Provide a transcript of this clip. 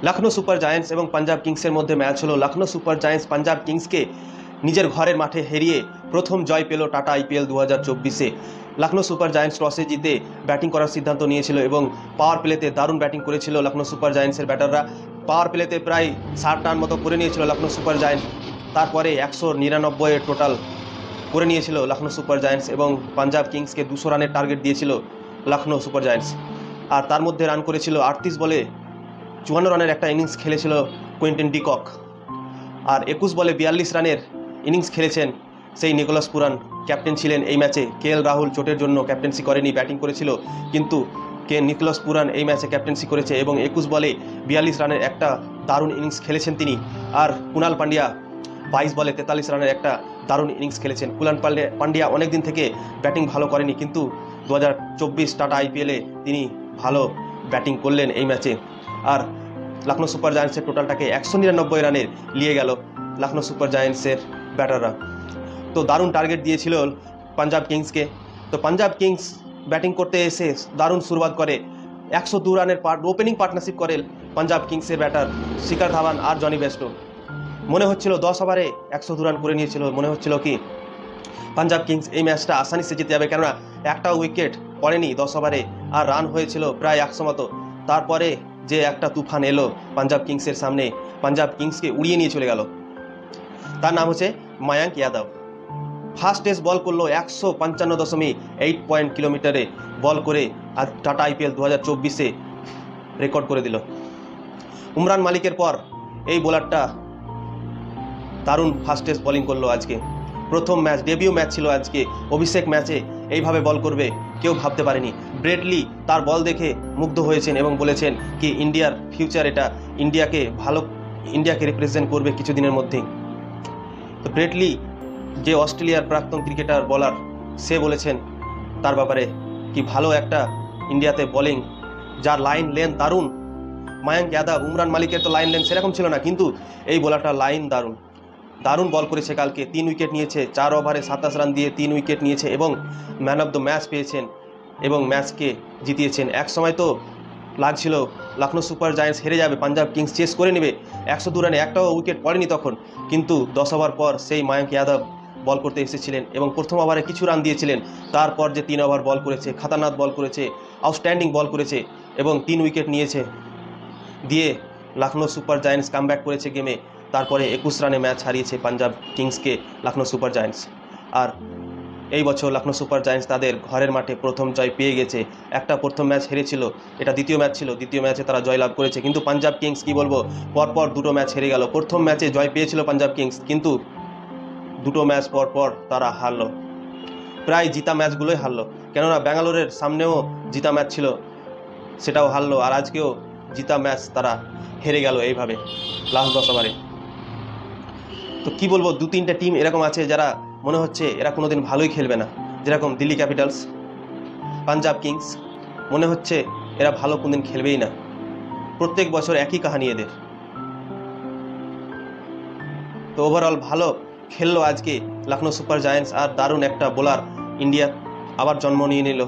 Lucknow super giants এবং পাঞ্জাব কিংসের মধ্যে ম্যাচ হলো। লখনৌ সুপার জায়ান্টস পাঞ্জাব কিংসকে নিজের ঘরের মাঠে হারিয়ে প্রথম জয় পেল টাটা আইপিএল 2024-এ। লখনৌ সুপার জায়ান্টস টসে জিতে ব্যাটিং করার সিদ্ধান্ত নিয়েছিল এবং পাওয়ার প্লেতে দারুণ ব্যাটিং করেছিল লখনৌ সুপার জায়ান্টসের ব্যাটাররা। পাওয়ার প্লেতে প্রায় 60 রান মতো করে নিয়েছিল লখনৌ সুপার জায়ান্টস। তারপরে 199 টোটাল করে নিয়েছিল লখনৌ সুপার জায়ান্টস এবং পাঞ্জাব কিংসকে 200 রানের টার্গেট দিয়েছিল লখনৌ সুপার জায়ান্টস। আর তার মধ্যে রান করেছিল 38 বলে 54 রানের একটা ইনিংস খেলেছিল কুইন্টন ডি কক। আর 21 বলে 42 রানের ইনিংস খেলেছেন সেই নিকোলাস পুরান। ক্যাপ্টেন ছিলেন এই ম্যাচে। কেএল রাহুল চোটের জন্য ক্যাপ্টেন্সি করেনি, ব্যাটিং করেছিল, কিন্তু নিকোলাস পুরান এই ম্যাচে ক্যাপ্টেন্সি করেছে এবং 21 বলে 42 রানের একটা দারুণ ইনিংস খেলেছেন তিনি। আর কুনাল পান্ডিয়া 22 বলে 43 রানের একটা দারুণ ইনিংস খেলেছেন। কুনাল পান্ডিয়া অনেকদিন থেকে ব্যাটিং ভালো করেনি, কিন্তু 2024 টাটা আইপিএলে তিনি ভালো ব্যাটিং করলেন এই ম্যাচে। আর লখনৌ সুপার জায়ান্টসের টোটালটাকে 199 রানের নিয়ে গেল লখনৌ সুপার জায়ান্টসের ব্যাটাররা। তো দারুণ টার্গেট দিয়েছিল পাঞ্জাব কিংসকে। তো পাঞ্জাব কিংস ব্যাটিং করতে এসে দারুণ শুরুয়াত করে। 102 রানের ওপেনিং পার্টনারশিপ করে পাঞ্জাব কিংসের ব্যাটার শিখর ধাওয়ান আর জনি বেস্টো। মনে হচ্ছিল 10 ওভারে 102 রান করে নিয়েছিল, মনে হচ্ছিল কি পাঞ্জাব কিংস এই ম্যাচটা আসানি সে জিতে যাবে, কেননা একটা উইকেট পড়েনি 10 ওভারে আর রান হয়েছিল প্রায় 100 মতো। তারপরে যে একটা তুফান এলো পাঞ্জাব কিংসের সামনে, পাঞ্জাব কিংসকে উড়িয়ে নিয়ে চলে গেল। তার নাম হচ্ছে Mayank Yadav. First test ball করলো 155.8 কিলোমিটারে বল করে আর টাটা আইপিএল 2024-এ রেকর্ড করে দিল। উমরান মালিকের পর এই বোলারটা দারুণ ফার্স্ট টেস্ট বোলিং করলো আজকে। প্রথম ম্যাচ, ডেবিউ ম্যাচ ছিল আজকে। অভিষেক ম্যাচে এইভাবে বল করবে কেউ ভাবতে পারেনি। ব্রেডলি তার বল দেখে মুগ্ধ হয়েছেন এবং বলেছেন কি ইন্ডিয়ার ফিউচার, এটা ইন্ডিয়াকে রিপ্রেজেন্ট করবে কিছুদিনের মধ্যেই। তো ব্রেডলি যে অস্ট্রেলিয়ার প্রাক্তন ক্রিকেটার বলার, সে বলেছেন তার ব্যাপারে কি ভালো একটা ইন্ডিয়াতে বোলিং, যার লাইন লেন দারুণ। মায়াঙ্ক যাদব, উমরান মালিকের তো লাইন লেন সেরকম ছিল না, কিন্তু এই বোলারটা লাইন দারুণ বল করেছে কালকে। 3 উইকেট নিয়েছে, 4 ওভারে 27 রান দিয়ে 3 উইকেট নিয়েছে এবং ম্যান অফ দ্য ম্যাচ পেয়েছেন এবং ম্যাচকে জিতিয়েছেন। এক সময় তো লাগছিল লখনৌ সুপার জায়ান্টস হেরে যাবে, পাঞ্জাব কিংস চেস করে নেবে। 102 রানে একটাও উইকেট পড়েনি তখন, কিন্তু 10 ওভার পর সেই মায়াঙ্ক যাদব বল করতে এসেছিলেন এবং প্রথম ওভারে কিছু রান দিয়েছিলেন। তারপর যে 3 ওভার বল করেছে, খাতারনাক বল করেছে, আউটস্ট্যান্ডিং বল করেছে এবং 3 উইকেট নিয়েছে, দিয়ে লখনৌ সুপার জায়ান্টস কামব্যাক করেছে গেমে। তারপরে 21 রানে ম্যাচ হারিয়েছে পাঞ্জাব কিংসকে লখনৌ সুপার জায়ান্টস। আর এই বছর লখনৌ সুপার জায়ান্টস তাদের ঘরের মাঠে প্রথম জয় পেয়ে গেছে। একটা প্রথম ম্যাচ হেরেছিল, এটা দ্বিতীয় ম্যাচ ছিল, দ্বিতীয় ম্যাচে তারা জয়লাভ করেছে। কিন্তু পাঞ্জাব কিংস কি বলবো, পরপর 2টো ম্যাচ হেরে গেল। প্রথম ম্যাচে জয় পেয়েছিল পাঞ্জাব কিংস, কিন্তু 2টো ম্যাচ পরপর তারা হারলো, প্রায় জিতা ম্যাচগুলোই হারলো। কেননা ব্যাঙ্গালোরের সামনেও জিতা ম্যাচ ছিল, সেটাও হারলো। আর আজকেও জিতা ম্যাচ তারা হেরে গেল এইভাবে লাস্ট 10 ওভারে। তো কি বলবো, 2-3টে টিম এরকম আছে যারা মনে হচ্ছে এরা কোনোদিন ভালোই খেলবে না। যেরকম দিল্লি ক্যাপিটালস, পাঞ্জাব কিংস, মনে হচ্ছে এরা ভালো কোনোদিন খেলবেই না। প্রত্যেক বছর একই কাহিনী এদের। তো ওভারঅল ভালো খেললো আজকে লখনৌ সুপার জায়ান্টস, আর দারুণ একটা বোলার ইন্ডিয়া আবার জন্ম নিয়ে নিল।